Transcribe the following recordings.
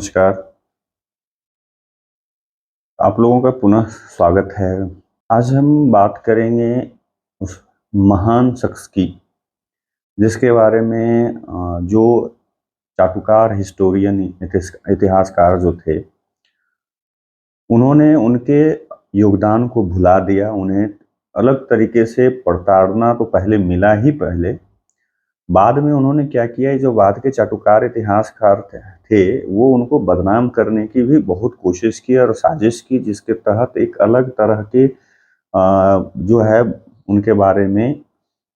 नमस्कार, आप लोगों का पुनः स्वागत है। आज हम बात करेंगे उस महान शख्स की, जिसके बारे में जो चाटुकार हिस्टोरियन इतिहासकार जो थे, उन्होंने उनके योगदान को भुला दिया। उन्हें अलग तरीके से प्रताड़ना तो पहले मिला ही पहले, बाद में उन्होंने क्या किया, जो बाद के चाटुकार इतिहासकार थे वो उनको बदनाम करने की भी बहुत कोशिश की और साजिश की, जिसके तहत एक अलग तरह के जो है उनके बारे में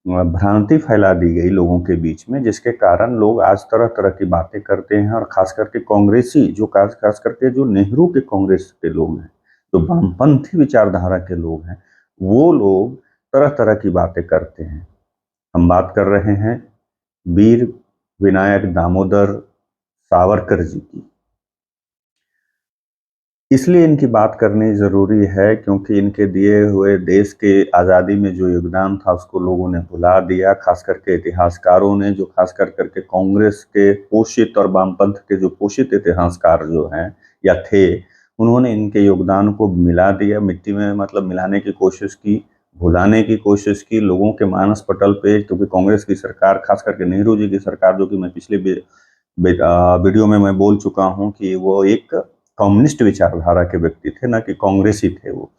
भ्रांति फैला दी गई लोगों के बीच में, जिसके कारण लोग आज तरह तरह की बातें करते हैं। और खास करके कांग्रेसी, जो खास करके जो नेहरू के कांग्रेस के लोग हैं, जो वामपंथी विचारधारा के लोग हैं, वो लोग तरह तरह की बातें करते हैं। हम बात कर रहे हैं वीर विनायक दामोदर सावरकर जी की। इसलिए इनकी बात करनी ज़रूरी है क्योंकि इनके दिए हुए देश के आज़ादी में जो योगदान था उसको लोगों ने भुला दिया। खास करके इतिहासकारों ने, जो खास करके कांग्रेस के पोषित और वामपंथ के जो पोषित इतिहासकार जो हैं या थे, उन्होंने इनके योगदान को मिला दिया, मिट्टी में मतलब मिलाने की कोशिश की, भुलाने की कोशिश की लोगों के मानस पटल पे। क्योंकि कांग्रेस की सरकार, खास करके नेहरू जी की सरकार, जो कि मैं पिछले वीडियो में मैं बोल चुका हूं कि वो एक कम्युनिस्ट विचारधारा के व्यक्ति थे, ना कि कांग्रेसी थे वो।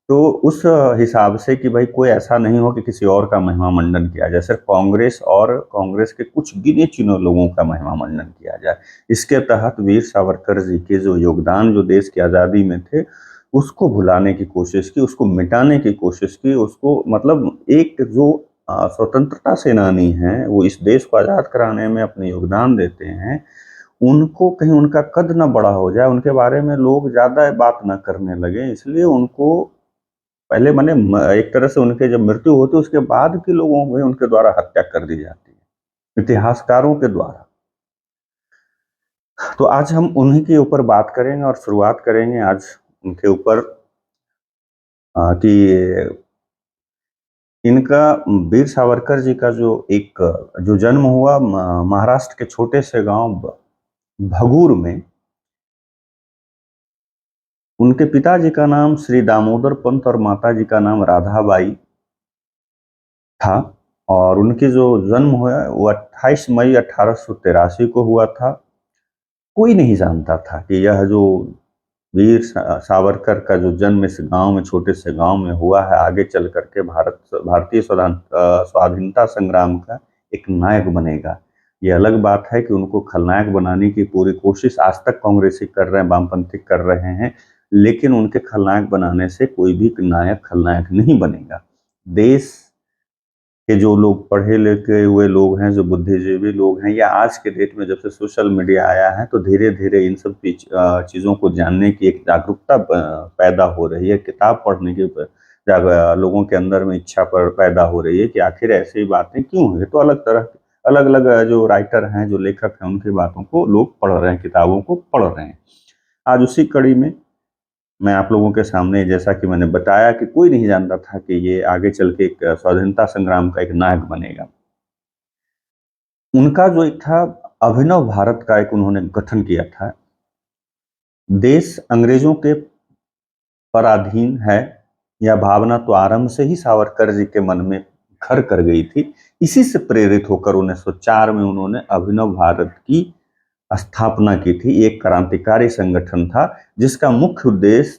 तो उस हिसाब से कि भाई कोई ऐसा नहीं हो कि किसी और का महिमा मंडन किया जाए, सिर्फ कांग्रेस और कांग्रेस के कुछ गिने चुने लोगों का महिमा मंडन किया जाए। इसके तहत वीर सावरकर जी के जो योगदान जो देश की आज़ादी में थे, उसको भुलाने की कोशिश की, उसको मिटाने की कोशिश की, उसको मतलब एक जो स्वतंत्रता सेनानी हैं, वो इस देश को आज़ाद कराने में अपने योगदान देते हैं, उनको कहीं उनका कद ना बड़ा हो जाए, उनके बारे में लोग ज़्यादा बात ना करने लगे, इसलिए उनको पहले माने एक तरह से उनके जब मृत्यु होती है उसके बाद के लोगों में उनके द्वारा हत्या कर दी जाती है, इतिहासकारों के द्वारा। तो आज हम उन्हीं के ऊपर बात करेंगे और शुरुआत करेंगे आज उनके ऊपर कि इनका वीर सावरकर जी का जो जन्म हुआ महाराष्ट्र के छोटे से गांव भगूर में। उनके पिताजी का नाम श्री दामोदर पंत और माताजी का नाम राधाबाई था। और उनकी जो जन्म हुआ वो 28 मई 1883 को हुआ था। कोई नहीं जानता था कि यह जो वीर सावरकर का जो जन्म इस गांव में, छोटे से गांव में हुआ है, आगे चल करके भारतीय स्वाधीनता संग्राम का एक नायक बनेगा। ये अलग बात है कि उनको खलनायक बनाने की पूरी कोशिश आज तक कांग्रेसी कर रहे हैं, वामपंथी कर रहे हैं, लेकिन उनके खलनायक बनाने से कोई भी नायक खलनायक नहीं बनेगा। देश के जो लोग पढ़े लिखे हुए लोग हैं, जो बुद्धिजीवी लोग हैं, या आज के डेट में जब से सोशल मीडिया आया है तो धीरे धीरे इन सब चीज़ों को जानने की एक जागरूकता पैदा हो रही है। किताब पढ़ने की लोगों के अंदर में इच्छा पर पैदा हो रही है कि आखिर ऐसी बातें क्यों हुई। तो अलग अलग जो राइटर हैं, जो लेखक हैं, उनकी बातों को लोग पढ़ रहे हैं, किताबों को पढ़ रहे हैं। आज उसी कड़ी में मैं आप लोगों के सामने, जैसा कि मैंने बताया कि कोई नहीं जानता था कि ये आगे चल के एक स्वाधीनता संग्राम का एक नायक बनेगा। उनका जो एक था अभिनव भारत का एक उन्होंने गठन किया था। देश अंग्रेजों के पराधीन है, यह भावना तो आरंभ से ही सावरकर जी के मन में घर कर गई थी। इसी से प्रेरित होकर 1904 में उन्होंने अभिनव भारत की स्थापना की थी। एक क्रांतिकारी संगठन था जिसका मुख्य उद्देश्य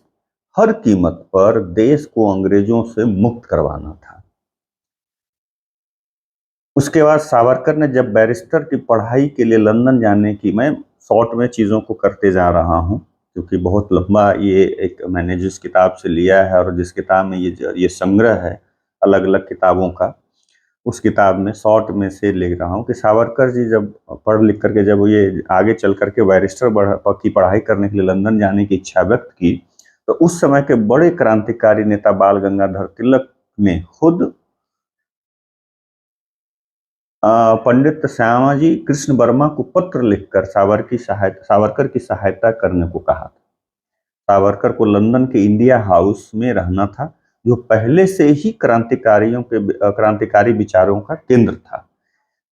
हर कीमत पर देश को अंग्रेजों से मुक्त करवाना था। उसके बाद सावरकर ने जब बैरिस्टर की पढ़ाई के लिए लंदन जाने की, मैं शॉर्ट में चीज़ों को करते जा रहा हूं क्योंकि बहुत लंबा ये एक मैंने जिस किताब से लिया है और जिस किताब में ये संग्रह है अलग अलग किताबों का, उस किताब में शॉर्ट में से ले रहा हूँ कि सावरकर जी जब पढ़ लिख करके जब ये आगे चल करके बैरिस्टर की पढ़ाई करने के लिए लंदन जाने की इच्छा व्यक्त की, तो उस समय के बड़े क्रांतिकारी नेता बाल गंगाधर तिलक ने खुद पंडित श्यामाजी कृष्ण वर्मा को पत्र लिखकर सावरकर की सहायता करने को कहा था। सावरकर को लंदन के इंडिया हाउस में रहना था, जो पहले से ही क्रांतिकारी विचारों का केंद्र था।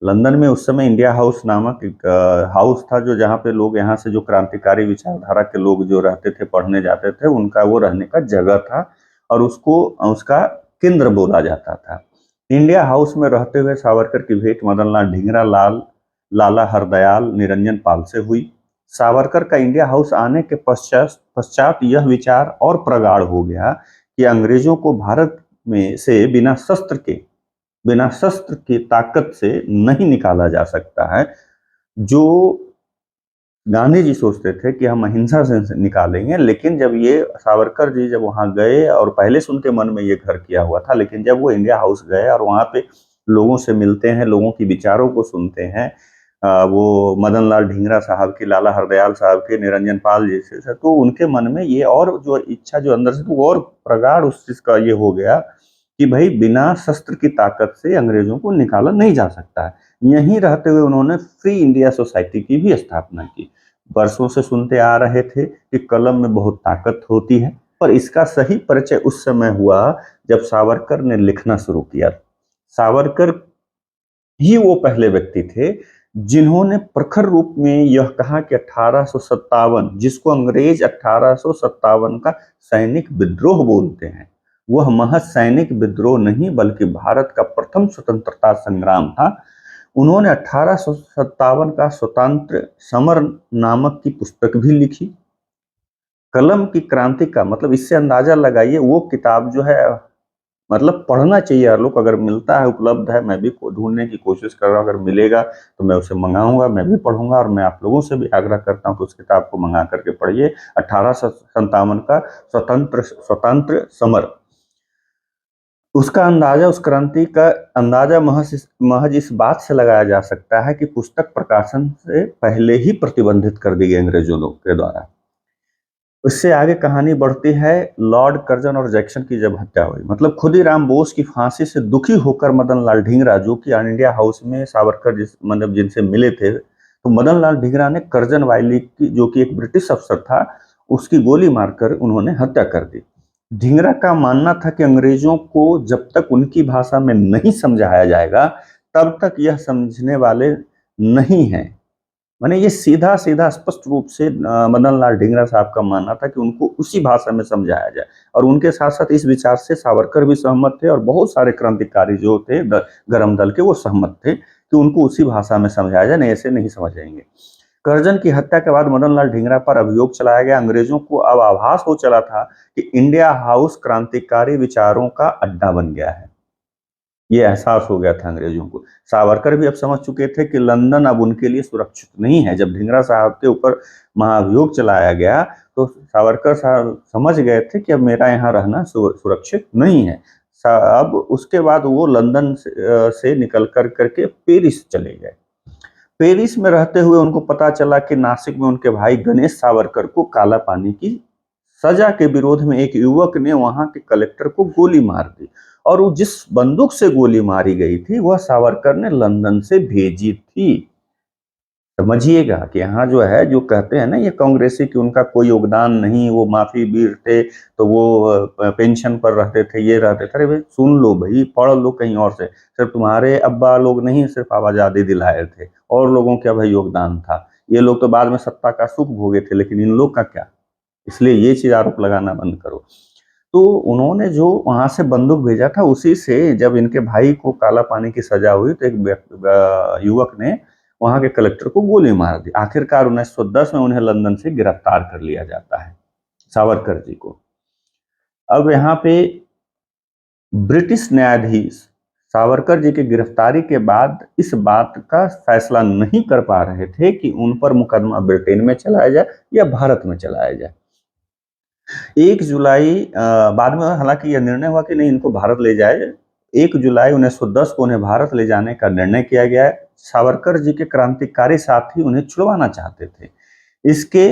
लंदन में उस समय इंडिया हाउस नामक एक हाउस था, जो जहाँ पे लोग यहाँ से जो क्रांतिकारी विचारधारा के लोग जो रहते थे, पढ़ने जाते थे, उनका वो रहने का जगह था और उसको उसका केंद्र बोला जाता था। इंडिया हाउस में रहते हुए सावरकर की भेंट मदनलाल ढींगरा, लाला हरदयाल, निरंजन पाल से हुई। सावरकर का इंडिया हाउस आने के पश्चात पश्चात यह विचार और प्रगाढ़ हो गया कि अंग्रेजों को भारत में से बिना शस्त्र की ताकत से नहीं निकाला जा सकता है। जो गांधी जी सोचते थे कि हम अहिंसा से निकालेंगे, लेकिन जब ये सावरकर जी जब वहां गए, और पहले से उनके मन में ये घर किया हुआ था, लेकिन जब वो इंडिया हाउस गए और वहां पे लोगों से मिलते हैं, लोगों की विचारों को सुनते हैं, वो मदन लाल ढींगरा साहब की, लाला हरदयाल साहब के, निरंजन पाल जी से, तो उनके मन में ये और जो इच्छा जो अंदर से तो और प्रगाढ़ उस चीज का ये हो गया कि भाई बिना शस्त्र की ताकत से अंग्रेजों को निकाला नहीं जा सकता है। यहीं रहते हुए उन्होंने फ्री इंडिया सोसाइटी की भी स्थापना की। वर्षों से सुनते आ रहे थे कि कलम में बहुत ताकत होती है, पर इसका सही परिचय उस समय हुआ जब सावरकर ने लिखना शुरू किया। सावरकर ही वो पहले व्यक्ति थे जिन्होंने प्रखर रूप में यह कहा कि 1857, जिसको अंग्रेज 1857 का सैनिक विद्रोह बोलते हैं, वह महज सैनिक विद्रोह नहीं बल्कि भारत का प्रथम स्वतंत्रता संग्राम था। उन्होंने 1857 का स्वतंत्र समर नामक की पुस्तक भी लिखी। कलम की क्रांति का मतलब, इससे अंदाजा लगाइए, वो किताब जो है, मतलब पढ़ना चाहिए हर लोग, अगर मिलता है, उपलब्ध है, मैं भी ढूंढने की कोशिश कर रहा हूँ, अगर मिलेगा तो मैं उसे मंगाऊंगा, मैं भी पढ़ूंगा, और मैं आप लोगों से भी आग्रह करता हूँ कि उस किताब को मंगा करके पढ़िए। 1857 का स्वतंत्र समर, उसका अंदाजा, उस क्रांति का अंदाजा महज इस बात से लगाया जा सकता है कि पुस्तक प्रकाशन से पहले ही प्रतिबंधित कर दी गई अंग्रेजों लोग के द्वारा। उससे आगे कहानी बढ़ती है। लॉर्ड कर्जन और जैक्सन की जब हत्या हुई, मतलब खुदीराम बोस की फांसी से दुखी होकर मदन लाल ढींगरा, जो कि इंडिया हाउस में सावरकर मतलब जिनसे मिले थे, तो मदन लाल ढींगरा ने कर्जन वायली की, जो कि एक ब्रिटिश अफसर था, उसकी गोली मारकर उन्होंने हत्या कर दी। ढींगरा का मानना था कि अंग्रेजों को जब तक उनकी भाषा में नहीं समझाया जाएगा, तब तक यह समझने वाले नहीं हैं। माने ये सीधा सीधा स्पष्ट रूप से मदन लाल ढींगरा साहब का मानना था कि उनको उसी भाषा में समझाया जाए, और उनके साथ साथ इस विचार से सावरकर भी सहमत थे, और बहुत सारे क्रांतिकारी जो थे गरम दल के, वो सहमत थे कि उनको उसी भाषा में समझाया जाए, नहीं ऐसे नहीं समझेंगे। करजन की हत्या के बाद मदन लाल ढींगरा पर अभियोग चलाया गया। अंग्रेजों को अब आभास हो चला था कि इंडिया हाउस क्रांतिकारी विचारों का अड्डा बन गया है। ये एहसास हो गया था अंग्रेजों को। सावरकर भी अब समझ चुके थे कि लंदन अब उनके लिए सुरक्षित नहीं है। जब ढींगरा साहब के ऊपर महाभियोग चलाया गया, तो सावरकर साहब समझ गए थे कि अब मेरा यहाँ रहना सुरक्षित नहीं है। अब उसके बाद वो लंदन से निकल करके पेरिस चले गए। पेरिस में रहते हुए उनको पता चला कि नासिक में उनके भाई गणेश सावरकर को काला पानी की सजा के विरोध में एक युवक ने वहां के कलेक्टर को गोली मार दी, और वो जिस बंदूक से गोली मारी गई थी, वह सावरकर ने लंदन से भेजी थी। समझिएगा कि यहाँ जो है, जो कहते हैं ना ये कांग्रेसी कि उनका कोई योगदान नहीं, वो माफी वीर थे, तो वो पेंशन पर रहते थे, ये रहते थे। अरे भाई सुन लो भाई, पढ़ लो कहीं और से। सिर्फ तुम्हारे अब्बा लोग नहीं सिर्फ आजादी दिलाए थे, और लोगों का भाई योगदान था। ये लोग तो बाद में सत्ता का सुख भोगे थे, लेकिन इन लोग का क्या? इसलिए ये चीज आरोप लगाना बंद करो। तो उन्होंने जो वहां से बंदूक भेजा था, उसी से जब इनके भाई को काला पानी की सजा हुई, तो एक युवक ने वहां के कलेक्टर को गोली मार दी। आखिरकार 1910 में उन्हें लंदन से गिरफ्तार कर लिया जाता है, सावरकर जी को। अब यहाँ पे ब्रिटिश न्यायाधीश सावरकर जी की गिरफ्तारी के बाद इस बात का फैसला नहीं कर पा रहे थे कि उन पर मुकदमा ब्रिटेन में चलाया जाए या भारत में चलाया जाए। 1 जुलाई बाद में हालांकि यह निर्णय हुआ कि नहीं, इनको भारत ले जाए। 1 जुलाई 1910 को उन्हें भारत ले जाने का निर्णय किया गया है। सावरकर जी के क्रांतिकारी साथी उन्हें छुड़वाना चाहते थे। इसके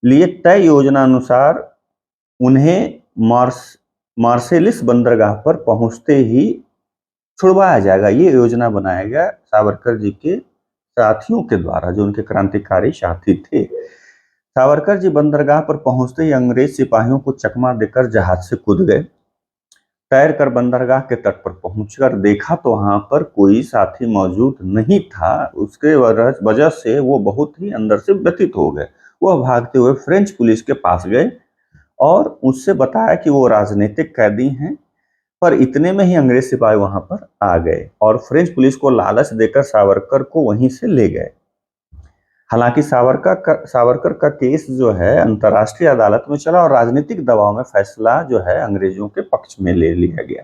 लिए तय योजना अनुसार उन्हें मार्सेलिस बंदरगाह पर पहुंचते ही छुड़वाया जाएगा। ये योजना बनाया गया सावरकर जी के साथियों के द्वारा, जो उनके क्रांतिकारी साथी थे। सावरकर जी बंदरगाह पर पहुंचते ही अंग्रेज सिपाहियों को चकमा देकर जहाज से कूद गए। तैरकर बंदरगाह के तट पर पहुंचकर देखा तो वहां पर कोई साथी मौजूद नहीं था। उसके वजह से वो बहुत ही अंदर से व्यथित हो गए। वह भागते हुए फ्रेंच पुलिस के पास गए और उससे बताया कि वो राजनीतिक कैदी हैं। पर इतने में ही अंग्रेज सिपाही वहां पर आ गए और फ्रेंच पुलिस को लालच देकर सावरकर को वहीं से ले गए। हालांकि सावरकर का केस जो है अंतर्राष्ट्रीय अदालत में चला और राजनीतिक दबाव में फैसला जो है अंग्रेजों के पक्ष में ले लिया गया।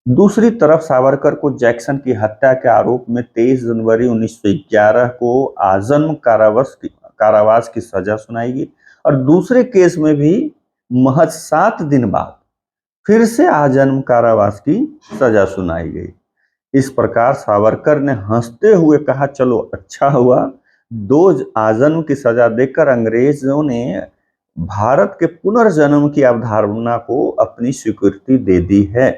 दूसरी तरफ सावरकर को जैक्सन की हत्या के आरोप में 23 जनवरी 1911 को आजन्म कारावास की सजा सुनाई गई और दूसरे केस में भी महज 7 दिन बाद फिर से आजन्म कारावास की सजा सुनाई गई। इस प्रकार सावरकर ने हंसते हुए कहा, चलो अच्छा हुआ, 2 आजन्म की सजा देकर अंग्रेजों ने भारत के पुनर्जन्म की अवधारणा को अपनी स्वीकृति दे दी है।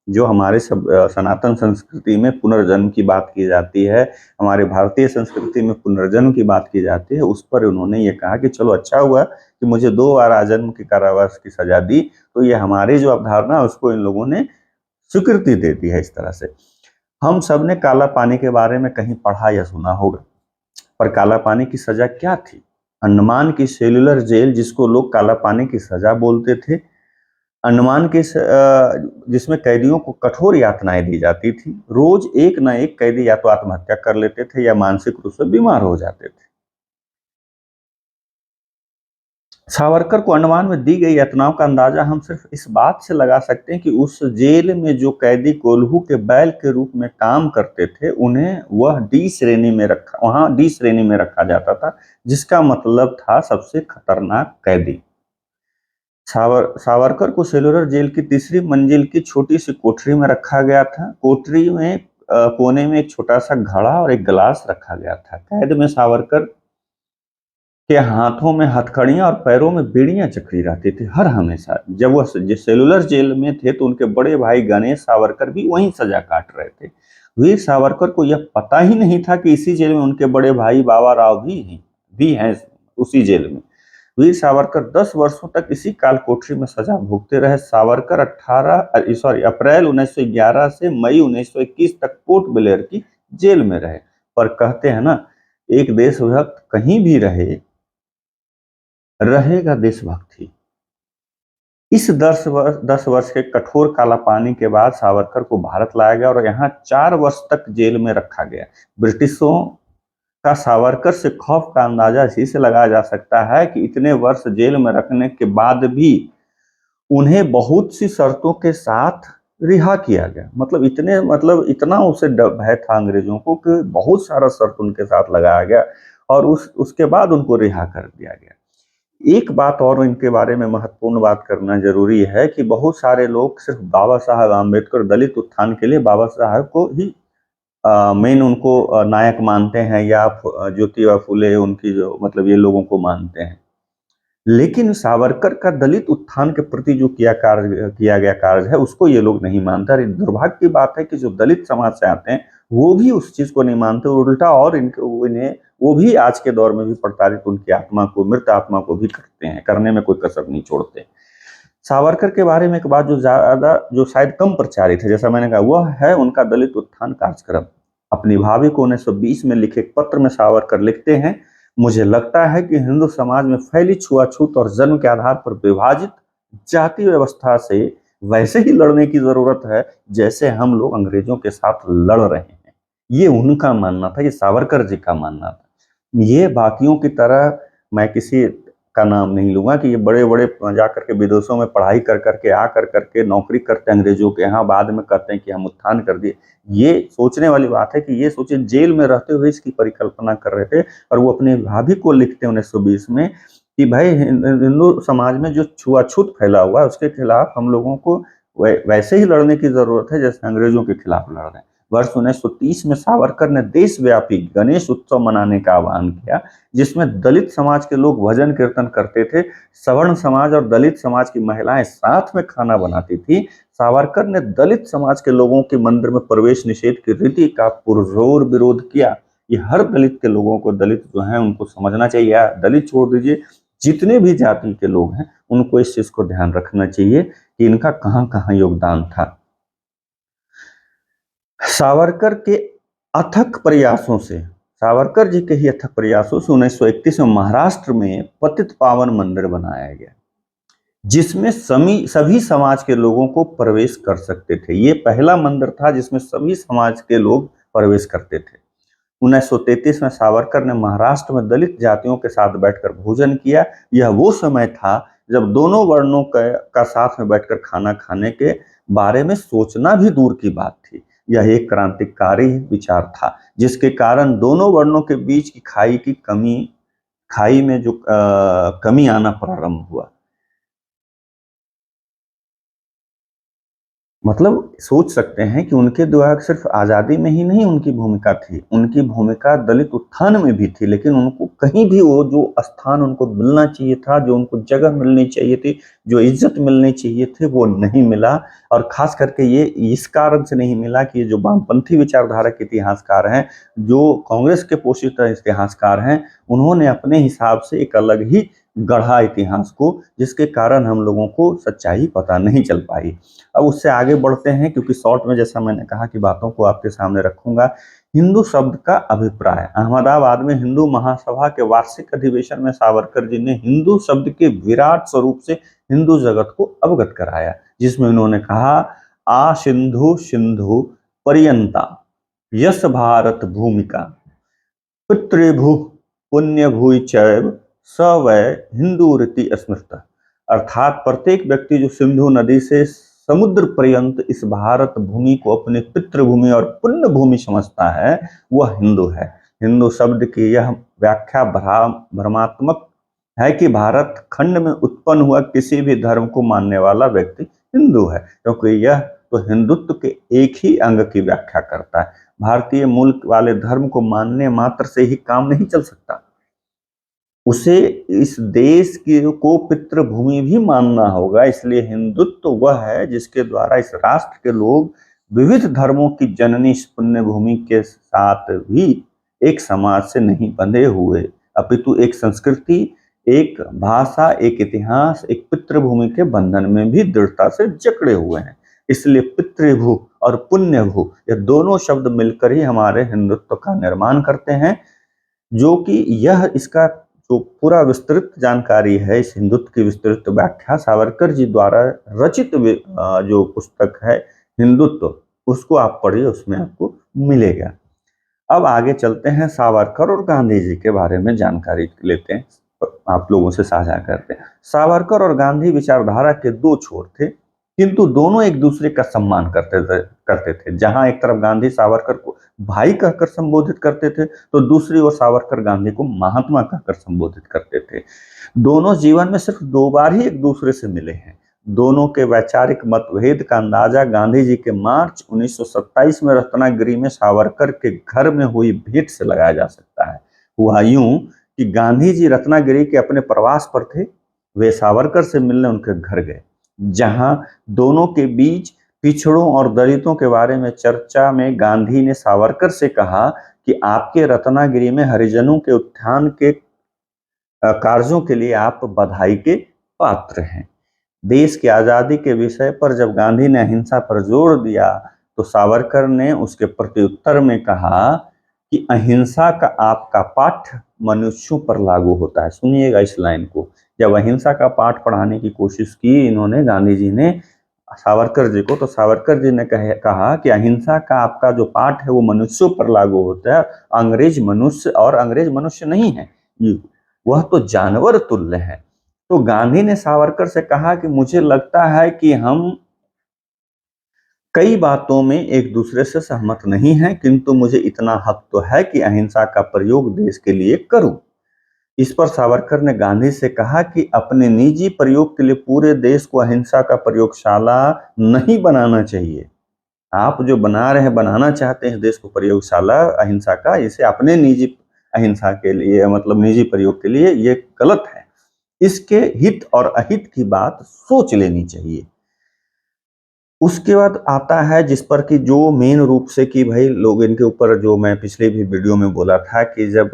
जो हमारे सनातन संस्कृति में पुनर्जन्म की बात की जाती है, हमारे भारतीय संस्कृति में पुनर्जन्म की बात की जाती है, उस पर उन्होंने ये कहा कि चलो अच्छा हुआ कि मुझे 2 बार आजन्म की कारावास की सजा दी, तो ये हमारी जो अवधारणा है उसको इन लोगों ने स्वीकृति दे दी है। इस तरह से हम सब ने काला पानी के बारे में कहीं पढ़ा या सुना होगा, पर काला पानी की सजा क्या थी? अंडमान की सेल्युलर जेल, जिसको लोग काला पानी की सजा बोलते थे, अंडमान के जिसमें कैदियों को कठोर यातनाएं दी जाती थी। रोज एक न एक कैदी या तो आत्महत्या कर लेते थे या मानसिक रूप से बीमार हो जाते थे। सावरकर को अंडमान में दी गई यातनाओं का अंदाजा हम सिर्फ इस बात से लगा सकते हैं कि उस जेल में जो कैदी कोल्हू के बैल के रूप में काम करते थे, उन्हें वहां डी श्रेणी में रखा जाता था, जिसका मतलब था सबसे खतरनाक कैदी। सावरकर को सेल्युलर जेल की तीसरी मंजिल की छोटी सी कोठरी में रखा गया था। कोठरी में कोने में एक छोटा सा घड़ा और एक गिलास रखा गया था। कैद में सावरकर के हाथों में हथकड़ियां और पैरों में बीड़ियां जकड़ी रहती थी हर हमेशा। जब वह सेलुलर जेल में थे तो उनके बड़े भाई गणेश सावरकर भी वहीं सजा काट रहे थे। वीर सावरकर को यह पता ही नहीं था कि इसी जेल में उनके बड़े भाई बाबा राव भी हैं उसी जेल में। वीर सावरकर 10 वर्षों तक इसी काल कोठरी में सजा भोगते रहे। सावरकर अप्रैल 1911 से मई 1921 तक पोर्ट ब्लेयर की जेल में रहे। पर कहते हैं ना, एक देशभक्त कहीं भी रहेगा देशभक्ति। इस 10 वर्ष के कठोर काला पानी के बाद सावरकर को भारत लाया गया और यहाँ 4 वर्ष तक जेल में रखा गया। ब्रिटिशों का सावरकर से खौफ का अंदाजा इसी से लगाया जा सकता है कि इतने वर्ष जेल में रखने के बाद भी उन्हें बहुत सी शर्तों के साथ रिहा किया गया। मतलब इतना उसे भय था अंग्रेजों को कि बहुत सारा शर्त उनके साथ लगाया गया और उसके बाद उनको रिहा कर दिया गया। एक बात और इनके बारे में महत्वपूर्ण बात करना जरूरी है कि बहुत सारे लोग सिर्फ बाबा साहब आम्बेडकर दलित उत्थान के लिए बाबा साहब को ही मेन उनको नायक मानते हैं या ज्योतिबा फुले उनकी जो ये लोगों को मानते हैं। लेकिन सावरकर का दलित उत्थान के प्रति जो किया गया कार्य है उसको ये लोग नहीं मानते। दुर्भाग्य की बात है कि जो दलित समाज से आते हैं वो भी उस चीज को नहीं मानते, उल्टा और इन्हें वो भी आज के दौर में भी प्रताड़ित उनकी मृत आत्मा को भी करते हैं, करने में कोई कसर नहीं छोड़ते। सावरकर के बारे में एक बात जो शायद कम प्रचारित है, जैसा मैंने कहा, वह है उनका दलित उत्थान कार्यक्रम। अपनी भाभी को 1920 में लिखे एक पत्र में सावरकर लिखते हैं, मुझे लगता है कि हिंदू समाज में फैली छुआछूत और जन्म के आधार पर विभाजित जाति व्यवस्था से वैसे ही लड़ने की जरूरत है जैसे हम लोग अंग्रेजों के साथ लड़ रहे हैं। ये उनका मानना था, ये सावरकर जी का मानना था। ये बाकियों की तरह मैं किसी का नाम नहीं लूंगा कि ये बड़े बड़े जा करके विदेशों में पढ़ाई कर करके नौकरी करते अंग्रेजों के यहाँ, बाद में कहते हैं कि हम उत्थान कर दिए। ये सोचने वाली बात है कि ये सोचिए जेल में रहते हुए इसकी परिकल्पना कर रहे थे और वो अपने भाभी को लिखते हैं 1920 में कि भाई हिंदू समाज में जो छुआछूत फैला हुआ है उसके खिलाफ हम लोगों को वैसे ही लड़ने की जरूरत है जैसे अंग्रेजों के खिलाफ लड़ रहे हैं। वर्ष 1930 में सावरकर ने देशव्यापी गणेश उत्सव मनाने का आह्वान किया, जिसमें दलित समाज के लोग भजन कीर्तन करते थे, सवर्ण समाज और दलित समाज की महिलाएं साथ में खाना बनाती थी। सावरकर ने दलित समाज के लोगों के मंदिर में प्रवेश निषेध की रीति का पुरजोर विरोध किया। ये हर दलित के लोगों को, दलित जो हैं उनको समझना चाहिए, दलित छोड़ दीजिए, जितने भी जाति के लोग हैं उनको इस चीज को ध्यान रखना चाहिए कि इनका कहाँ कहाँ योगदान था। सावरकर के अथक प्रयासों से, सावरकर जी के ही अथक प्रयासों से 1931 में महाराष्ट्र में पतित पावन मंदिर बनाया गया, जिसमें सभी समाज के लोगों को प्रवेश कर सकते थे। ये पहला मंदिर था जिसमें सभी समाज के लोग प्रवेश करते थे। 1933 में सावरकर ने महाराष्ट्र में दलित जातियों के साथ बैठकर भोजन किया। यह वो समय था जब दोनों वर्णों का साथ में बैठकर खाना खाने के बारे में सोचना भी दूर की बात थी। यह एक क्रांतिकारी विचार था, जिसके कारण दोनों वर्णों के बीच की खाई में जो कमी आना प्रारंभ हुआ। मतलब सोच सकते हैं कि उनके द्वारा सिर्फ आजादी में ही नहीं उनकी भूमिका थी, उनकी भूमिका दलित उत्थान में भी थी, लेकिन उनको कहीं भी वो जो स्थान उनको मिलना चाहिए था, जो उनको जगह मिलनी चाहिए थी, जो इज्जत मिलनी चाहिए थे, वो नहीं मिला। और खास करके ये इस कारण से नहीं मिला कि ये जो वामपंथी विचारधारा के इतिहासकार हैं, जो कांग्रेस के पोषित इतिहासकार हैं, उन्होंने अपने हिसाब से एक अलग ही गढ़ा इतिहास को, जिसके कारण हम लोगों को सच्चाई पता नहीं चल पाई। अब उससे आगे बढ़ते हैं, क्योंकि शॉर्ट में जैसा मैंने कहा कि बातों को आपके सामने रखूंगा। हिंदू शब्द का अभिप्राय, अहमदाबाद में हिंदू महासभा के वार्षिक अधिवेशन में सावरकर जी ने हिंदू शब्द के विराट स्वरूप से हिंदू जगत को अवगत कराया, जिसमें उन्होंने कहा, आ सिंधु सिंधु पर्यंता यश भारत भूमिका पितृभु पुण्य भूय चैव स वै हिंदू रीति स्मृत। अर्थात प्रत्येक व्यक्ति जो सिंधु नदी से समुद्र पर्यंत इस भारत भूमि को अपनी पितृभूमि और पुण्य भूमि समझता है, वह हिंदू है। हिंदू शब्द की यह व्याख्या भ्रमात्मक है कि भारत खंड में उत्पन्न हुआ किसी भी धर्म को मानने वाला व्यक्ति हिंदू है, क्योंकि यह तो हिंदुत्व के एक ही अंग की व्याख्या करता है। भारतीय मूल वाले धर्म को मानने मात्र से ही काम नहीं चल सकता, उसे इस देश की को पितृभूमि भी मानना होगा। इसलिए हिंदुत्व वह है जिसके द्वारा इस राष्ट्र के लोग विविध धर्मों की जननी इस पुण्य भूमि के साथ भी एक समाज से नहीं बंधे हुए, अपितु एक संस्कृति, एक भाषा, एक इतिहास, एक पितृभूमि के बंधन में भी दृढ़ता से जकड़े हुए हैं। इसलिए पितृभू और पुण्यभू ये दोनों शब्द मिलकर ही हमारे हिंदुत्व का निर्माण करते हैं, जो कि यह इसका जो पूरा विस्तृत जानकारी है, इस हिंदुत्व की विस्तृत व्याख्या सावरकर जी द्वारा रचित जो पुस्तक है हिंदुत्व, उसको आप पढ़िए, उसमें आपको मिलेगा। अब आगे चलते हैं, सावरकर और गांधी जी के बारे में जानकारी लेते हैं, आप लोगों से साझा करते हैं। सावरकर और गांधी विचारधारा के दो छोर थे, किंतु दोनों एक दूसरे का सम्मान करते थे। जहां एक तरफ गांधी सावरकर को भाई कहकर संबोधित करते थे, तो दूसरी ओर सावरकर गांधी को महात्मा कहकर संबोधित करते थे। दोनों जीवन में सिर्फ 2 बार ही एक दूसरे से मिले हैं। दोनों के वैचारिक मतभेद का अंदाजा गांधी जी के मार्च 1927 में रत्नागिरी में सावरकर के घर में हुई भेंट से लगाया जा सकता है। हुआ यूं कि गांधी जी रत्नागिरी के अपने प्रवास पर थे, वे सावरकर से मिलने उनके घर गए, जहां दोनों के बीच पिछड़ों और दलितों के बारे में चर्चा में गांधी ने सावरकर से कहा कि आपके रत्नागिरी में हरिजनों के उत्थान के कार्यों के लिए आप बधाई के पात्र हैं। देश की आजादी के विषय पर जब गांधी ने अहिंसा पर जोर दिया, तो सावरकर ने उसके प्रत्युत्तर में कहा कि अहिंसा का आपका पाठ मनुष्यों पर लागू होता है। सुनिएगा इस लाइन को। जब अहिंसा का पाठ पढ़ाने की कोशिश की इन्होंने, गांधी जी ने सावरकर जी को, तो सावरकर जी ने कहा कि अहिंसा का आपका जो पाठ है वो मनुष्यों पर लागू होता है, अंग्रेज मनुष्य नहीं है, वह तो जानवर तुल्य है। तो गांधी ने सावरकर से कहा कि मुझे लगता है कि हम कई बातों में एक दूसरे से सहमत नहीं हैं, किंतु मुझे इतना हक तो है कि अहिंसा का प्रयोग देश के लिए करूं। इस पर सावरकर ने गांधी से कहा कि अपने निजी प्रयोग के लिए पूरे देश को अहिंसा का प्रयोगशाला नहीं बनाना चाहिए। आप जो बनाना चाहते हैं देश को प्रयोगशाला अहिंसा का, इसे अपने निजी अहिंसा के लिए, मतलब निजी प्रयोग के लिए, ये गलत है। इसके हित और अहित की बात सोच लेनी चाहिए। उसके बाद आता है जिस पर कि जो मेन रूप से कि भाई लोग इनके ऊपर, जो मैं पिछले भी वीडियो में बोला था कि जब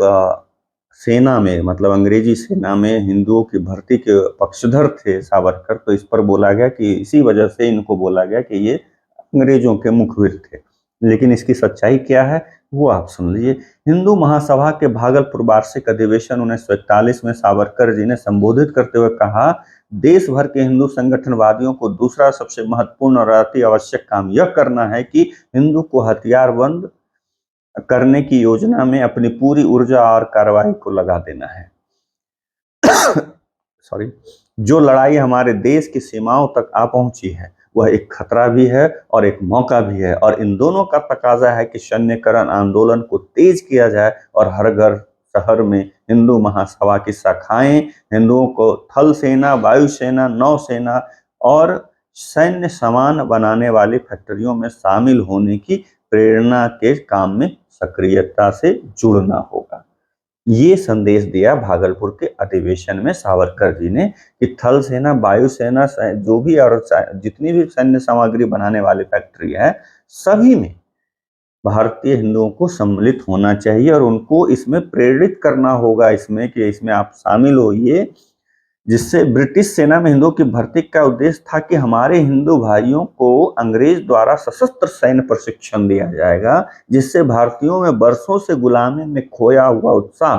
सेना में, मतलब अंग्रेजी सेना में हिंदुओं की भर्ती के पक्षधर थे सावरकर, तो इस पर बोला गया कि इसी वजह से इनको बोला गया कि ये अंग्रेजों के मुखबिर थे। लेकिन इसकी सच्चाई क्या है वो आप सुन लीजिए। हिंदू महासभा के भागलपुर वार्षिक अधिवेशन 1941 में सावरकर जी ने संबोधित करते हुए कहा, देश भर के हिंदू संगठनवादियों को दूसरा सबसे महत्वपूर्ण और अति आवश्यक काम यह करना है कि हिंदू को हथियारबंद करने की योजना में अपनी पूरी ऊर्जा और कार्रवाई को लगा देना है। सॉरी, जो लड़ाई हमारे देश की सीमाओं तक आ पहुंची है वह एक खतरा भी है और एक मौका भी है, और इन दोनों का तकाजा है कि सैन्यकरण आंदोलन को तेज किया जाए और हर घर शहर में हिंदू महासभा की शाखाएं हिंदुओं को थल सेना, वायुसेना, नौसेना और सैन्य सामान बनाने वाली फैक्ट्रियों में शामिल होने की प्रेरणा के काम में सक्रियता से जुड़ना होगा। ये संदेश दिया भागलपुर के अधिवेशन में सावरकर जी ने कि थल सेना, वायुसेना, जो भी और जितनी भी सैन्य सामग्री बनाने वाली फैक्ट्री है, सभी में भारतीय हिंदुओं को सम्मिलित होना चाहिए और उनको इसमें प्रेरित करना होगा, इसमें कि इसमें आप शामिल होइए। जिससे ब्रिटिश सेना में हिंदुओं की भर्ती का उद्देश्य था कि हमारे हिंदू भाइयों को अंग्रेज द्वारा सशस्त्र सैन्य प्रशिक्षण दिया जाएगा, जिससे भारतीयों में वर्षों से गुलामी में खोया हुआ उत्साह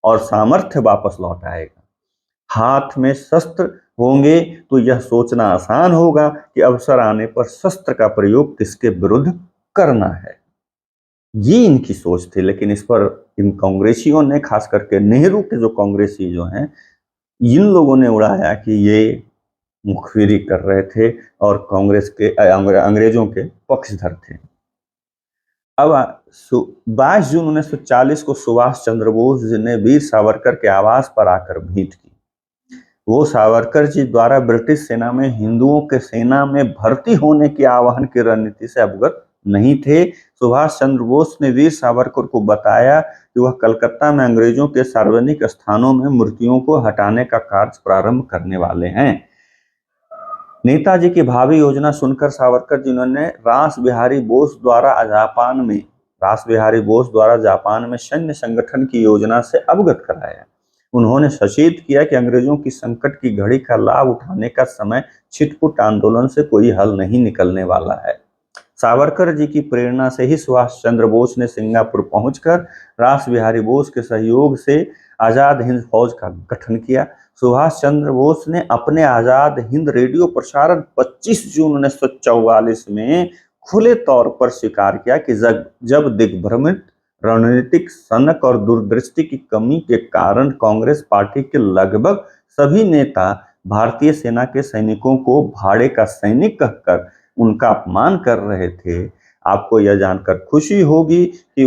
और सामर्थ्य वापस लौट आएगा। हाथ में शस्त्र होंगे तो यह सोचना आसान होगा कि अवसर आने पर शस्त्र का प्रयोग किसके विरुद्ध करना है। ये इनकी सोच थी। लेकिन इस पर इन कांग्रेसियों ने, खास करके नेहरू के जो कांग्रेसी जो हैं, इन लोगों ने उड़ाया कि ये मुखबिरी कर रहे थे और कांग्रेस के अंग्रेजों के पक्षधर थे। अब 22 जून 1940 को सुभाष चंद्र बोस जी ने वीर सावरकर के आवास पर आकर भेंट की। वो सावरकर जी द्वारा ब्रिटिश सेना में हिंदुओं के सेना में भर्ती होने की आह्वान की रणनीति से अवगत नहीं थे। सुभाष चंद्र बोस ने वीर सावरकर को बताया कि वह कलकत्ता में अंग्रेजों के सार्वजनिक स्थानों में मूर्तियों को हटाने का कार्य प्रारंभ करने वाले हैं। नेताजी की भावी योजना सुनकर सावरकर जी ने रास बिहारी बोस द्वारा जापान में सैन्य संगठन की योजना से अवगत कराया। उन्होंने सचेत किया कि अंग्रेजों की संकट की घड़ी का लाभ उठाने का समय छिटपुट आंदोलन से कोई हल नहीं निकलने वाला है। सावरकर जी की प्रेरणा से ही सुभाष चंद्र बोस ने सिंगापुर पहुंचकर रास बिहारी बोस के सहयोग से आजाद हिंद फौज का गठन किया। सुभाष चंद्र बोस ने अपने आजाद हिंद रेडियो प्रसारण 25 जून 1944 में खुले तौर पर स्वीकार किया कि जब दिग्भ्रमित रणनीतिक सनक और दूरदृष्टि की कमी के कारण कांग्रेस पार्टी के लगभग सभी नेता भारतीय सेना के सैनिकों को भाड़े का सैनिक कहकर उनका अपमान कर रहे थे, आपको यह जानकर खुशी होगी कि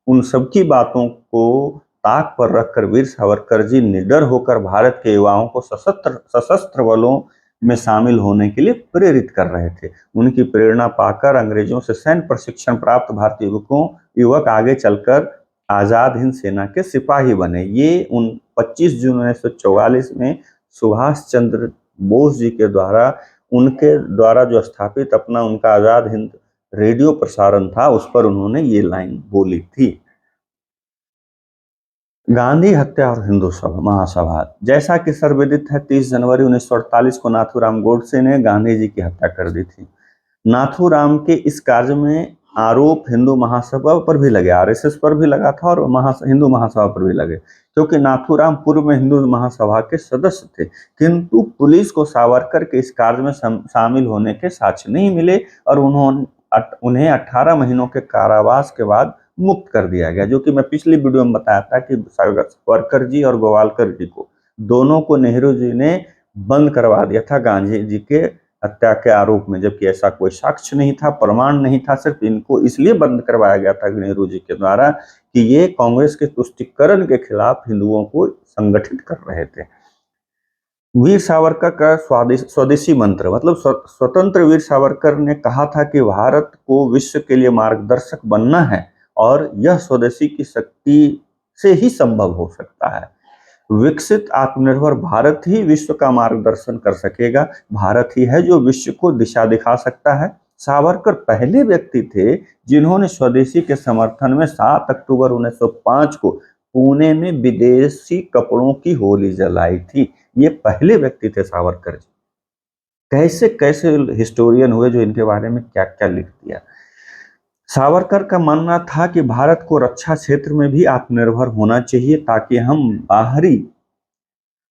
उन सबकी बातों को ताक पर रखकर वीर सावरकर जी निडर होकर भारत के युवाओं को सशस्त्र बलों में शामिल होने के लिए प्रेरित कर रहे थे। उनकी प्रेरणा पाकर अंग्रेजों से सैन्य प्रशिक्षण प्राप्त भारतीय युवक आगे चलकर आजाद हिंद सेना के सिपाही बने। ये 25 जून 1944 में सुभाष चंद्र बोस जी के द्वारा, उनके द्वारा जो स्थापित उनका आजाद हिंद रेडियो प्रसारण था, उस पर उन्होंने ये लाइन बोली थी। गांधी हत्या और हिंदू महासभा। जैसा कि सर्वविदित है, 30 जनवरी 1948 को नाथूराम गोडसे ने गांधी जी की हत्या कर दी थी। नाथूराम के इस कार्य में आरोप हिंदू महासभा पर भी लगे, आरएसएस पर भी लगा था और हिंदू महासभा पर भी लगे, क्योंकि नाथूराम पूर्व में हिंदू महासभा के सदस्य थे। किंतु पुलिस को सावरकर के इस कार्य में शामिल होने के साक्ष्य नहीं मिले और उन्हें 18 महीनों के कारावास के बाद मुक्त कर दिया गया। जो कि मैं पिछली वीडियो में बताया था कि सावरकर जी और गोवालकर जी को, दोनों को नेहरू जी ने बंद करवा दिया था गांधी जी के हत्या के आरोप में, जबकि ऐसा कोई साक्ष्य नहीं था, प्रमाण नहीं था। सिर्फ इनको इसलिए बंद करवाया गया था नेहरू जी के द्वारा कि ये कांग्रेस के तुष्टीकरण के खिलाफ हिंदुओं को संगठित कर रहे थे। वीर सावरकर का स्वदेशी मंत्र, मतलब स्वतंत्र वीर सावरकर ने कहा था कि भारत को विश्व के लिए मार्गदर्शक बनना है और यह स्वदेशी की शक्ति से ही संभव हो सकता है। विकसित आत्मनिर्भर भारत ही विश्व का मार्गदर्शन कर सकेगा। भारत ही है जो विश्व को दिशा दिखा सकता है। सावरकर पहले व्यक्ति थे जिन्होंने स्वदेशी के समर्थन में 7 अक्टूबर 1905 को पुणे में विदेशी कपड़ों की होली जलाई थी। ये पहले व्यक्ति थे सावरकर जी। कैसे कैसे हिस्टोरियन हुए जो इनके बारे में क्या क्या लिख दिया। सावरकर का मानना था कि भारत को रक्षा क्षेत्र में भी आत्मनिर्भर होना चाहिए ताकि हम बाहरी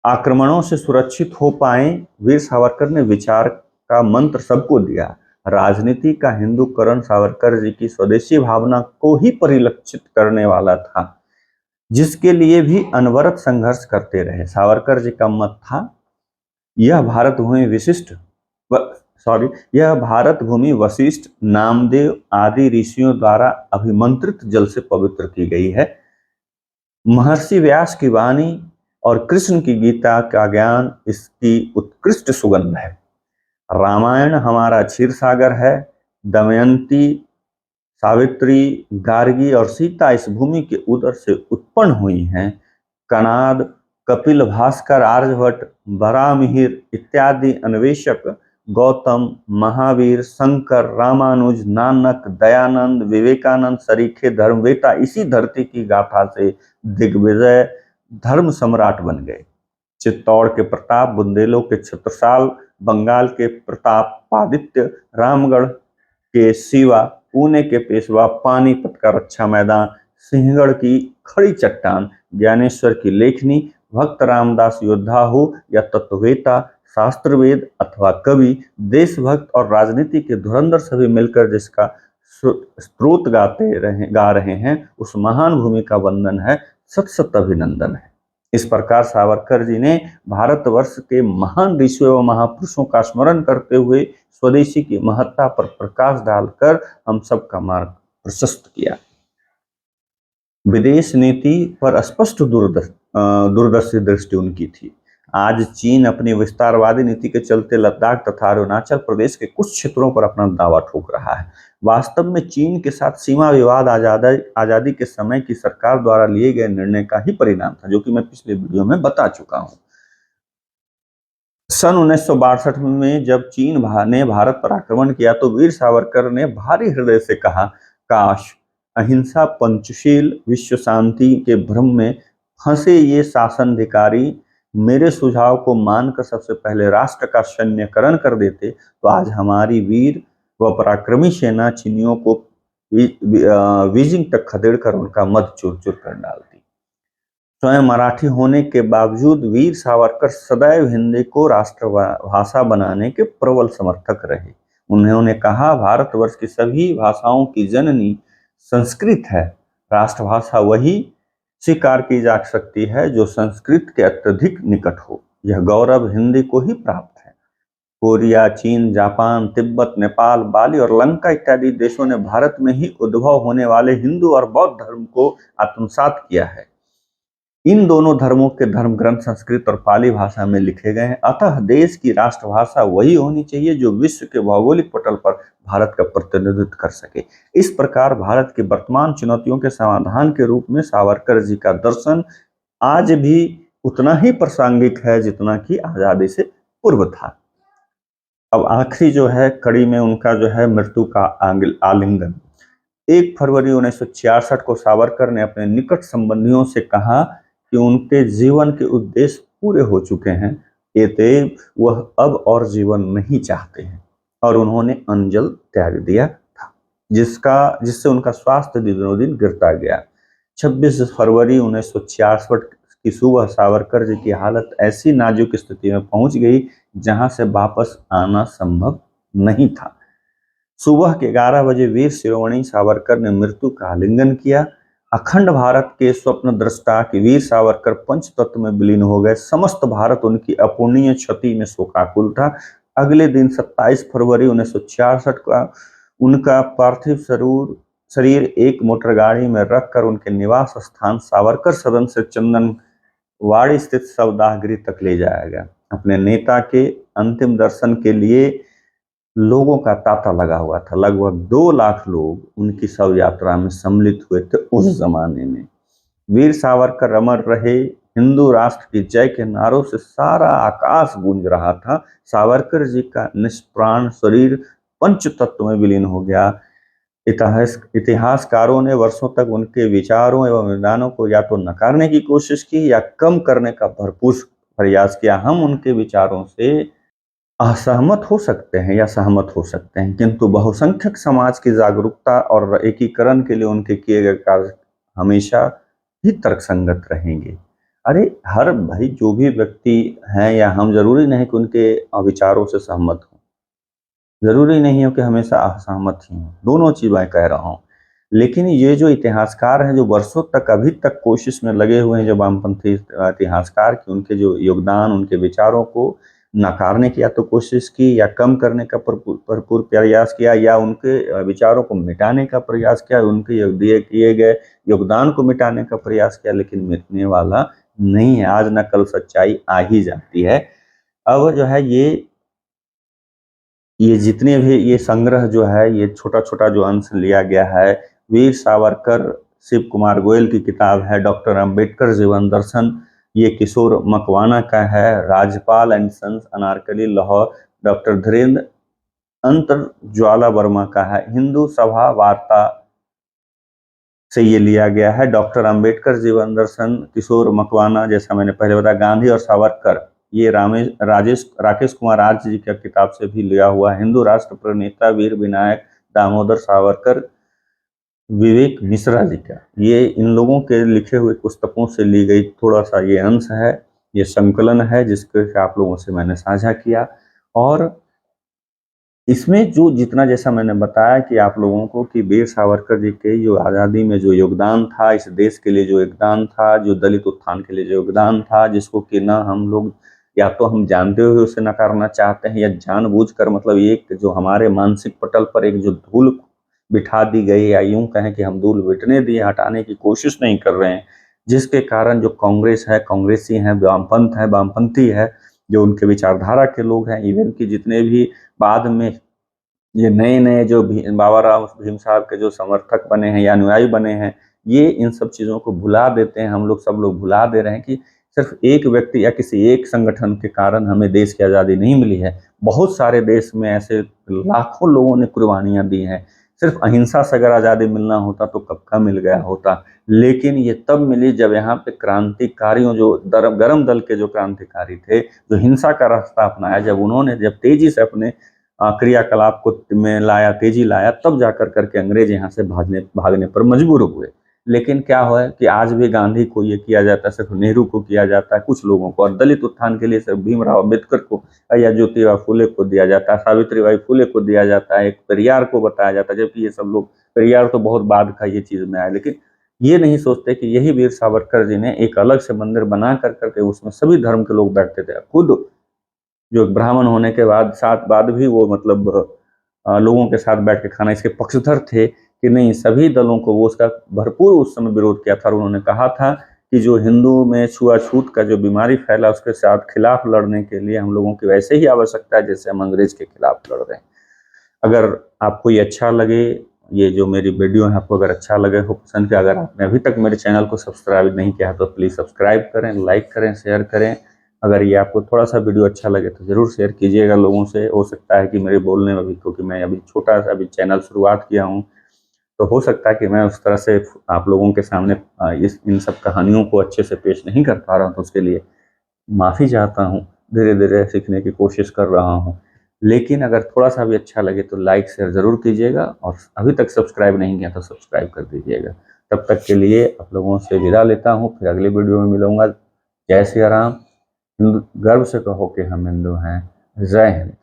आक्रमणों से सुरक्षित हो पाए। वीर सावरकर ने विचार का मंत्र सबको दिया। राजनीति का हिंदूकरण सावरकर जी की स्वदेशी भावना को ही परिलक्षित करने वाला था, जिसके लिए भी अनवरत संघर्ष करते रहे। सावरकर जी का मत था यह भारत भूमि यह भारत भूमि वशिष्ठ, नामदेव आदि ऋषियों द्वारा अभिमंत्रित जल से पवित्र की गई है। महर्षि व्यास की वाणी और कृष्ण की गीता का ज्ञान इसकी उत्कृष्ट सुगंध है। रामायण हमारा क्षीर सागर है। दमयंती, सावित्री, गार्गी और सीता इस भूमि के उदर से उत्पन्न हुई हैं। कणाद, कपिल, भास्कर, आर्यभट्ट, बराहमिहिर इत्यादि अन्वेषक, गौतम, महावीर, शंकर, रामानुज, नानक, दयानंद, विवेकानंद सरीखे धर्मवेता इसी धरती की गाथा से दिग्विजय धर्म सम्राट बन गए। चित्तौड़ के प्रताप, बुंदेलों के छत्रसाल, बंगाल के प्रतापादित्य, रामगढ़ के शिवा, पुणे के पेशवा, पानीपत का रक्षा मैदान, सिंहगढ़ की खड़ी चट्टान, ज्ञानेश्वर की लेखनी, भक्त रामदास योद्धा हो या तत्ववेता, शास्त्रवेद अथवा कवि, देशभक्त और राजनीति के धुरंधर सभी मिलकर जिसका स्रोत गा रहे हैं, उस महान भूमि का वंदन है, सत सत अभिनंदन है। इस प्रकार सावरकर जी ने भारतवर्ष के महान ऋषियों व महापुरुषों का स्मरण करते हुए स्वदेशी की महत्ता पर प्रकाश डालकर हम सबका मार्ग प्रशस्त किया। विदेश नीति पर स्पष्ट दूरदर्शी दृष्टि उनकी थी। आज चीन अपनी विस्तारवादी नीति के चलते लद्दाख तथा अरुणाचल प्रदेश के कुछ क्षेत्रों पर अपना दावा ठोक रहा है। वास्तव में चीन के साथ सीमा विवाद आजादी के समय की सरकार द्वारा लिए गए निर्णय का ही परिणाम था, जो कि मैं पिछले वीडियो में बता चुका हूं। सन 1962 में जब चीन ने भारत पर आक्रमण किया तो वीर सावरकर ने भारी हृदय से कहा, काश अहिंसा, पंचशील, विश्व शांति के भ्रम में फंसे ये शासनाधिकारी मेरे सुझाव को मानकर सबसे पहले राष्ट्र का सैन्यकरण कर देते तो आज हमारी वीर व पराक्रमी सेना चीनियों को बीजिंग तक खदेड़कर उनका मध चूर चूर कर डालती। स्वयं मराठी होने के बावजूद वीर सावरकर सदैव हिंदी को राष्ट्रभाषा बनाने के प्रबल समर्थक रहे। उन्होंने कहा, भारतवर्ष की सभी भाषाओं की जननी संस्कृत है। राष्ट्रभाषा वही स्वीकार की जा सकती है जो संस्कृत के अत्यधिक निकट हो। यह गौरव हिंदी को ही प्राप्त है। कोरिया, चीन, जापान, तिब्बत, नेपाल, बाली और लंका इत्यादि देशों ने भारत में ही उद्भव होने वाले हिंदू और बौद्ध धर्म को आत्मसात किया है। इन दोनों धर्मों के धर्म ग्रंथ संस्कृत और पाली भाषा में लिखे गए हैं। अतः देश की राष्ट्रभाषा वही होनी चाहिए जो विश्व के भौगोलिक पटल पर भारत का प्रतिनिधित्व कर सके। इस प्रकार भारत की वर्तमान चुनौतियों के समाधान के रूप में सावरकर जी का दर्शन आज भी उतना ही प्रासंगिक है जितना कि आजादी से पूर्व था। अब आखिरी जो है कड़ी में उनका जो है मृत्यु का आलिंगन। 1 फरवरी 1966 को सावरकर ने अपने निकट संबंधियों से कहा कि उनके जीवन के उद्देश्य पूरे हो चुके हैं, एतेव वह अब और जीवन नहीं चाहते हैं, और उन्होंने अंजल त्याग दिया था, जिससे उनका स्वास्थ्य दिनों दिन गिरता गया। 26 फरवरी 1966 की सुबह सावरकर जी की हालत ऐसी नाजुक स्थिति में पहुंच गई जहां से वापस आना संभव नहीं था। सुबह के 11 बजे वीर शिरोमणि सावरकर ने मृत्यु का आलिंगन किया। अखंड भारत के स्वप्न दृष्टा कि वीर सावरकर पंच तत्व में विलीन हो गए। समस्त भारत उनकी अपूर्णीय क्षति में शोकाकुल था। अगले दिन 27 फरवरी 1966 का उनका पार्थिव शरीर एक मोटर गाड़ी में रखकर उनके निवास स्थान सावरकर सदन से चंदनवाड़ी स्थित शवदाह गृह तक ले जाया गया। अपने नेता के अंतिम दर्शन के लिए लोगों का तांता लगा हुआ था। लगभग 2 लाख लोग उनकी शव यात्रा में सम्मिलित हुए थे उस जमाने में। वीर सावरकर अमर रहे, हिंदू राष्ट्र की जय के नारों से सारा आकाश गूंज रहा था। सावरकर जी का निष्प्राण शरीर पंच तत्व में विलीन हो गया। इतिहासकारों ने वर्षों तक उनके विचारों एवं विधानों को या तो नकारने की कोशिश की या कम करने का भरपूर प्रयास किया। हम उनके विचारों से असहमत हो सकते हैं या सहमत हो सकते हैं, किंतु बहुसंख्यक समाज की जागरूकता और एकीकरण के लिए उनके किए गए कार्य हमेशा ही तर्कसंगत रहेंगे। अरे हर भाई जो भी व्यक्ति हैं या हम, जरूरी नहीं कि उनके विचारों से सहमत हों, जरूरी नहीं हो कि हमेशा असहमत ही हों, दोनों चीज मैं कह रहा हूँ। लेकिन ये जो इतिहासकार हैं जो वर्षों तक अभी तक कोशिश में लगे हुए हैं, जो वामपंथी इतिहासकार की, उनके जो योगदान, उनके विचारों को नकारने की या तो कोशिश की या कम करने का भरपूर प्रयास किया या उनके विचारों को मिटाने का प्रयास किया, उनके दिए किए गए योगदान को मिटाने का प्रयास किया, लेकिन मिटने वाला नहीं है। आज न कल सच्चाई आ ही जाती है। अब जो है ये जितने भी ये संग्रह जो है, ये छोटा-छोटा जो अंश लिया गया है, वीर सावरकर, शिव कुमार गोयल की किताब है, डॉक्टर अंबेडकर जीवन दर्शन, ये किशोर मकवाना का है, Rajpal and sons Anarkali Lahore, doctor Dhirendra Antarjwala Verma का है, हिंदू सभा वार्ता से ये लिया गया है, डॉक्टर अंबेडकर जीवन दर्शन, किशोर मकवाना, जैसा मैंने पहले बताया, गांधी और सावरकर, ये राकेश कुमार आर्य जी की किताब से भी लिया हुआ है, हिंदू राष्ट्र प्रणेता वीर विनायक दामोदर सावरकर, विवेक मिश्रा जी का, ये इन लोगों के लिखे हुए पुस्तकों से ली गई थोड़ा सा ये अंश है, ये संकलन है जिसके आप लोगों से मैंने साझा किया। और इसमें जो जितना, जैसा मैंने बताया कि आप लोगों को, कि वीर सावरकर जी के जो आज़ादी में जो योगदान था, इस देश के लिए जो योगदान था, जो दलित उत्थान के लिए जो योगदान था, जिसको कि ना हम लोग या तो हम जानते हुए उसे नकारना चाहते हैं या जानबूझकर, मतलब एक जो हमारे मानसिक पटल पर एक जो धूल बिठा दी गई, या यूं कहें कि हम धूल बिटने दिए, हटाने की कोशिश नहीं कर रहे हैं, जिसके कारण जो कांग्रेस है, कांग्रेसी है, वामपंथ है, वामपंथी है, जो उनके विचारधारा के लोग हैं, इवन कि जितने भी बाद में ये नए नए जो बाबा राव भीम साहब के जो समर्थक बने हैं या अनुयायी बने हैं, ये इन सब चीज़ों को भुला देते हैं। हम लोग, सब लोग भुला दे रहे हैं कि सिर्फ एक व्यक्ति या किसी एक संगठन के कारण हमें देश की आज़ादी नहीं मिली है। बहुत सारे देश में ऐसे लाखों लोगों ने कुर्बानियां दी हैं। सिर्फ अहिंसा से अगर आज़ादी मिलना होता तो कब का मिल गया होता, लेकिन ये तब मिली जब यहाँ पे क्रांतिकारियों, जो गरम दल के जो क्रांतिकारी थे, जो हिंसा का रास्ता अपनाया, जब तेजी से अपने क्रियाकलाप को में लाया, तेजी लाया, तब जाकर करके अंग्रेज यहाँ से भागने पर मजबूर हुए। लेकिन क्या हुआ कि आज भी गांधी को ये किया जाता है, सिर्फ नेहरू को किया जाता है, कुछ लोगों को, और दलित उत्थान के लिए सिर्फ भीमराव अम्बेडकर को या ज्योतिबा फुले को दिया जाता है, सावित्रीबाई फुले को दिया जाता है, एक पेरियार को बताया जाता है, जबकि ये सब लोग, पेरियार तो बहुत बाद का ये चीज में आया, लेकिन ये नहीं सोचते कि यही वीर सावरकर जी ने एक अलग से मंदिर बना कर करके उसमें सभी धर्म के लोग बैठते थे। खुद जो ब्राह्मण होने के बाद भी वो, मतलब लोगों के साथ बैठ के खाना, इसके पक्षधर थे कि नहीं, सभी दलों को वो उसका भरपूर उस समय विरोध किया था। और उन्होंने कहा था कि जो हिंदू में छुआछूत का जो बीमारी फैला, उसके साथ खिलाफ लड़ने के लिए हम लोगों की वैसे ही आवश्यकता है जैसे हम अंग्रेज के खिलाफ लड़ रहे हैं। अगर आपको ये अच्छा लगे, ये जो मेरी वीडियो है आपको अगर अच्छा लगे हो, पसंद किया, अगर आपने अभी तक मेरे चैनल को सब्सक्राइब नहीं किया है तो प्लीज़ सब्सक्राइब करें, लाइक करें, शेयर करें। अगर ये आपको थोड़ा सा वीडियो अच्छा लगे तो ज़रूर शेयर कीजिएगा लोगों से। हो सकता है कि मेरे बोलने में भी, क्योंकि मैं अभी छोटा सा अभी चैनल शुरुआत किया हूँ, तो हो सकता है कि मैं उस तरह से आप लोगों के सामने इन सब कहानियों को अच्छे से पेश नहीं कर पा रहा हूँ, तो उसके लिए माफ़ी चाहता हूँ। धीरे धीरे सीखने की कोशिश कर रहा हूँ, लेकिन अगर थोड़ा सा भी अच्छा लगे तो लाइक शेयर ज़रूर कीजिएगा, और अभी तक सब्सक्राइब नहीं किया तो सब्सक्राइब कर दीजिएगा। तब तक के लिए आप लोगों से विदा लेता हूँ, फिर अगले वीडियो में मिलूंगा। जय सिया राम। गर्व से कहो कि हम हिंदू हैं। जय हिंद।